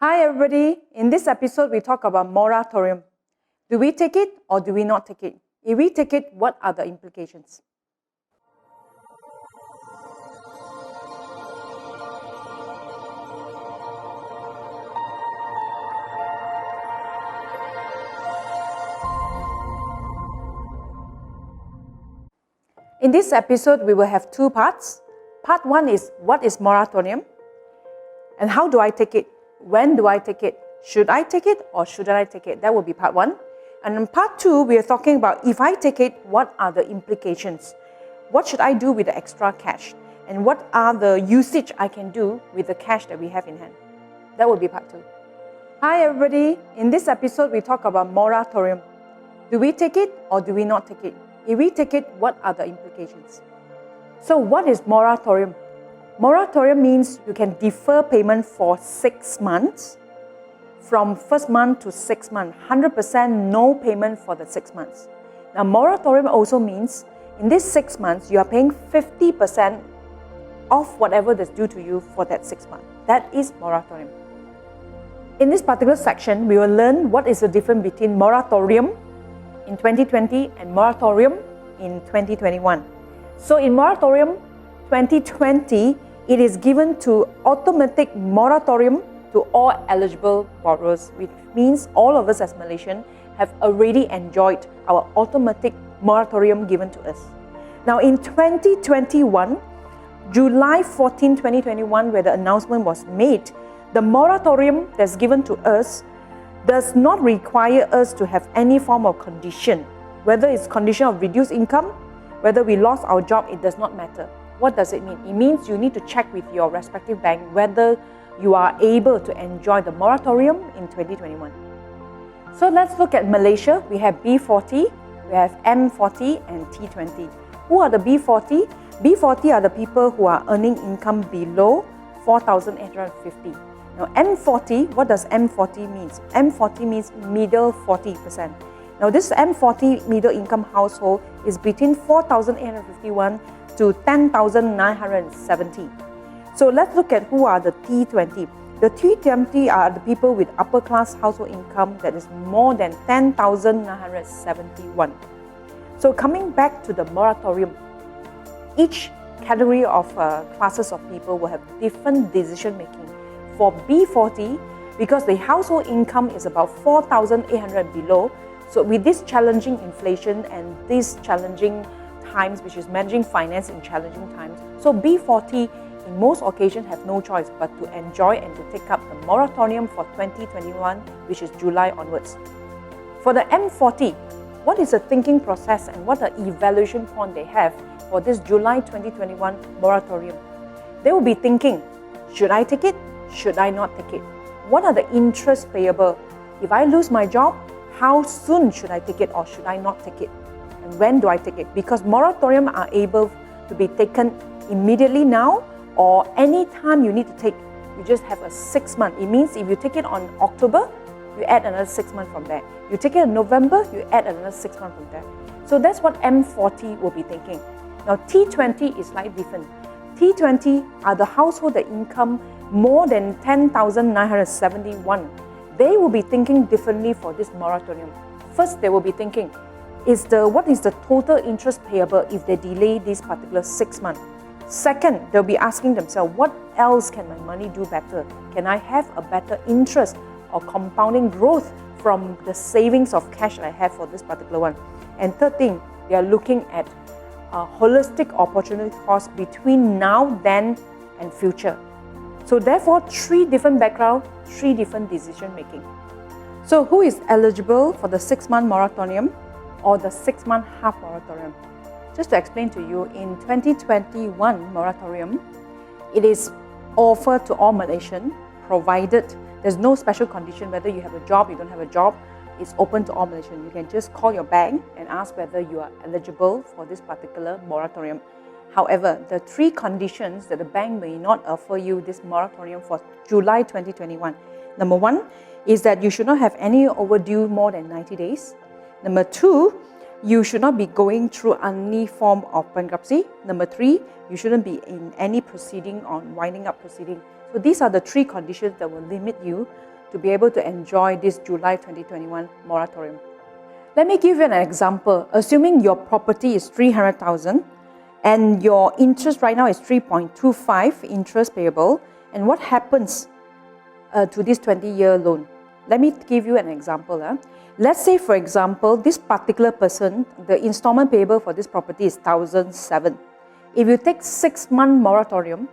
Hi everybody, in this episode we talk about moratorium. Do we take it or do we not take it? If we take it, what are the implications? In this episode we will have two parts. Part 1 is what is moratorium and how do I take it? When do I take it? Should I take it or shouldn't I take it? That will be part 1. And in part 2, we are talking about if I take it, what are the implications? What should I do with the extra cash? And what are the usage I can do with the cash that we have in hand? That will be part 2. Hi everybody, in this episode we talk about moratorium. Do we take it or do we not take it? If we take it, what are the implications? So what is moratorium? Moratorium means you can defer payment for 6 months, from first month to 6 months, 100% no payment for the 6 months. Now moratorium also means in these 6 months you are paying 50% of whatever that's due to you for that 6 months. That is moratorium. In this particular section, we will learn what is the difference between moratorium in 2020 and moratorium in 2021. So in moratorium 2020, it is given to automatic moratorium to all eligible borrowers, which means all of us as Malaysians have already enjoyed our automatic moratorium given to us. Now in 2021, July 14, 2021, where the announcement was made, the moratorium that's given to us does not require us to have any form of condition. Whether it's condition of reduced income, whether we lost our job, it does not matter. What does it mean? It means you need to check with your respective bank whether you are able to enjoy the moratorium in 2021. So let's look at Malaysia. We have B40, we have M40 and T20. Who are the B40? B40 are the people who are earning income below 4,850. Now M40, what does M40 means? M40 means middle 40%. Now this M40 middle income household is between 4,851 to 10,970. So let's look at who are the T20. The T20 are the people with upper class household income that is more than 10,971. So coming back to the moratorium, each category of classes of people will have different decision making. For B40, because the household income is about 4,800 below, so with this challenging inflation and these challenging times, which is managing finance in challenging times, so B40 in most occasions have no choice but to enjoy and to take up the moratorium for 2021, which is July onwards. For the M40, what is the thinking process and what the evaluation point they have for this July 2021 moratorium? They will be thinking, should I take it? Should I not take it? What are the interest payable? If I lose my job, how soon should I take it or should I not take it? And when do I take it? Because moratorium are able to be taken immediately now or any time you need to take. You just have a 6 month. It means if you take it on October, you add another 6 months from there. You take it in November, you add another 6 months from there. So that's what M40 will be thinking. Now T20 is slightly different. T20 are the household that income more than 10,971. They will be thinking differently for this moratorium. First, they will be thinking, what is the total interest payable if they delay this particular 6 months? Second, they'll be asking themselves, what else can my money do better? Can I have a better interest or compounding growth from the savings of cash that I have for this particular one? And third thing, they are looking at a holistic opportunity cost between now, then, and future. So therefore, 3 different backgrounds, 3 different decision making. So who is eligible for the 6 month moratorium or the 6 month half moratorium? Just to explain to you, in 2021 moratorium, it is offered to all Malaysians, provided there's no special condition whether you have a job, you don't have a job. It's open to all Malaysians. You can just call your bank and ask whether you are eligible for this particular moratorium. However, the 3 conditions that the bank may not offer you this moratorium for July 2021. Number 1 is that you should not have any overdue more than 90 days. Number 2, you should not be going through any form of bankruptcy. Number 3, you shouldn't be in any proceeding on winding up proceeding. So these are the 3 conditions that will limit you to be able to enjoy this July 2021 moratorium. Let me give you an example. Assuming your property is 300,000 and your interest right now is 3.25 interest payable, and what happens to this 20-year loan? Let me give you an example. Let's say, for example, this particular person, the installment payable for this property is 1,007. If you take 6-month moratorium,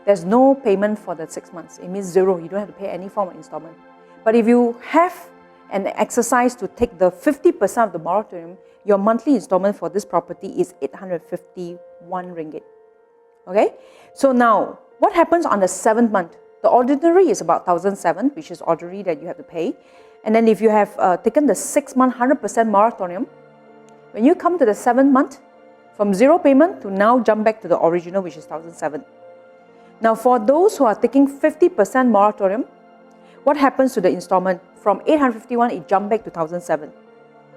there's no payment for the 6 months. It means zero. You don't have to pay any form of installment. But if you have an exercise to take the 50% of the moratorium, your monthly installment for this property is 851 ringgit. Okay? So now, what happens on the 7th month? The ordinary is about 1,007, which is ordinary that you have to pay. And then if you have taken the 6-month 100% moratorium, when you come to the 7th month, from zero payment to now jump back to the original, which is 1,007. Now, for those who are taking 50% moratorium, what happens to the installment? From 851, it jumped back to 1,007.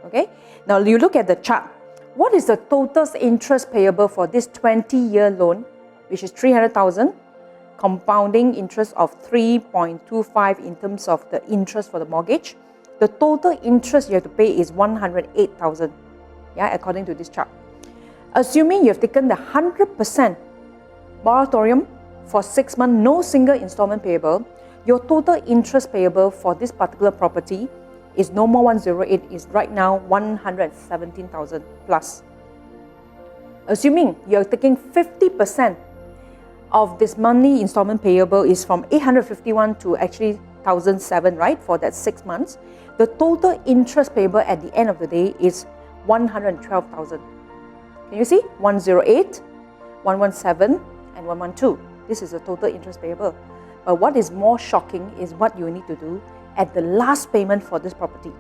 Okay? Now, you look at the chart. What is the total interest payable for this 20-year loan, which is 300,000, compounding interest of 3.25 in terms of the interest for the mortgage? The total interest you have to pay is 108,000, yeah, according to this chart. Assuming you have taken the 100% moratorium for 6 months, no single installment payable, your total interest payable for this particular property is no more 108, is right now 117,000 plus. Assuming you're taking 50% of this monthly installment payable is from 851 to actually 1,007, right, for that 6 months, the total interest payable at the end of the day is 112,000. Can you see? 108, 117, and 112. This is the total interest payable. But what is more shocking is what you need to do at the last payment for this property.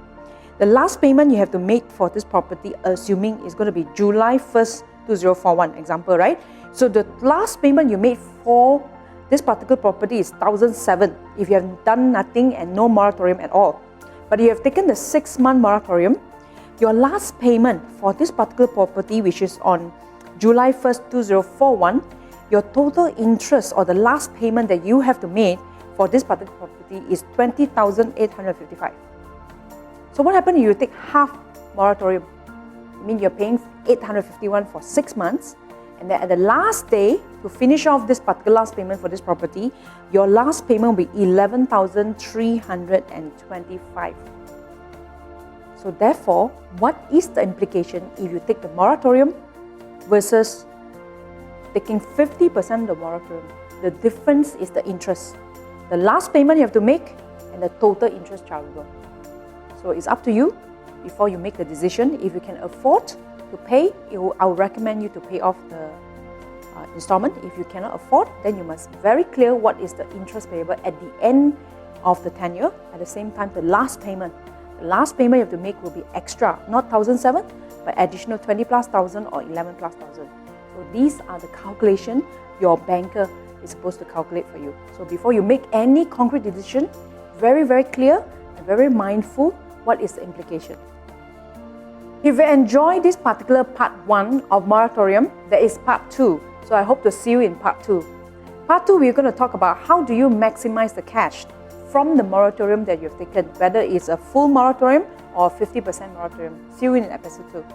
The last payment you have to make for this property, assuming is going to be July 1st, 2041, example, right? So the last payment you made for this particular property is 1,007 if you have done nothing and no moratorium at all. But you have taken the 6-month moratorium, your last payment for this particular property, which is on July 1st, 2041, your total interest or the last payment that you have to make for this particular property is 20,855. So what happens if you take half moratorium? I mean, you're paying 851 for 6 months, and then at the last day, to finish off this particular last payment for this property, your last payment will be 11,325. So therefore, what is the implication if you take the moratorium versus taking 50% of the moratorium? The difference is the interest. The last payment you have to make and the total interest chargeable. So it's up to you before you make the decision. If you can afford to pay, I would recommend you to pay off the installment. If you cannot afford, then you must be very clear what is the interest payable at the end of the tenure. At the same time, the last payment you have to make will be extra, not 1,007, but additional 20 plus 1,000 or 11 plus 1,000. So these are the calculation your banker is supposed to calculate for you. So before you make any concrete decision, very, very clear and very mindful what is the implication. If you enjoy this particular part 1 of moratorium, there is part 2. So I hope to see you in part 2. Part 2, we're going to talk about how do you maximize the cash from the moratorium that you've taken, whether it's a full moratorium or a 50% moratorium. See you in episode 2.